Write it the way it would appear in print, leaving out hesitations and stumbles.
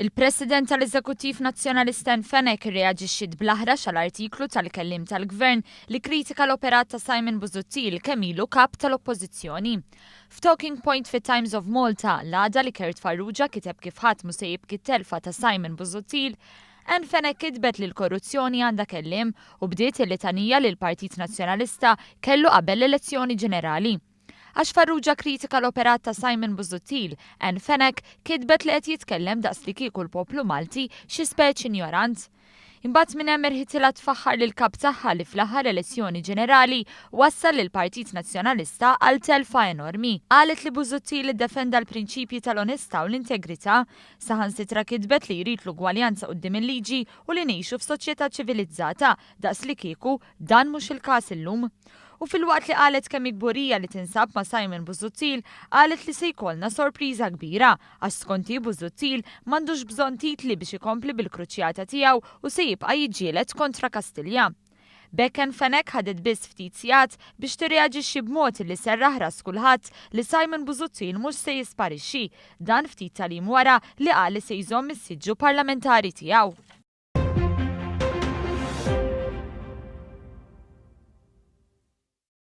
Il-President tal-Eżekuttiv Nazzjonalista Fenek irreaġixxiet bl-aħra xal-artiklu tal-kellim tal-Gvern li kritika l-operat ta' Simon Busuttil kemm ilu kap tal-Oppożizzjoni. F'Talking Point fit-Times of Malta l-għada li Kert Farrugia kiteb kif ħadd mhu se jibki t-telfa ta' Simon Busuttil, Fenek kitbet li l-korruzzjoni għandha kellim u bdiet il-litanija li l-Partit Nazzjonalista kellu qabel l-elezzjoni ġenerali. Għax Farrugia kritika l-operat ta' Simon Busuttil, Fenek kitbet li qed jitkellem daqs li kieku l-poplu Malti xi speċi ignorant. Imbagħad minn hemm irħitilha tfaħħar lil kap tagħha li fl-aħħar elezzjoni ġenerali wassal lil Partit Nazzjonalista għal telfa enormi. Qalet li Busuttil iddefenda l-prinċipji tal-onestà u l-integrità, saħansitra kitbet li jrid l-ugwaljanza quddiem il-liġi u li ngħixu f'soċjetà ċivilizzata daqs li kieku dan mhux il-każ illum. U fil-waqt li qalet kemm ikburija li tinsab ma' Simon Busuttil, qalet li se jkollna sorpriża kbira għax skonti Busuttil m'għandux bżonn titli biex ikompli bil-kruċjata tiegħu u se jibqa' jiġġieled kontra Kastilja. Bekken Fenek ħadet biss ftit sigħat biex tirreaġixxi b'mod li serraħ ras kulħadd li Simon Busuttil mhux se jisparixxi, dan ftit tal-iem wara li qal li se jżomm is-siġġu parlamentari tiegħu.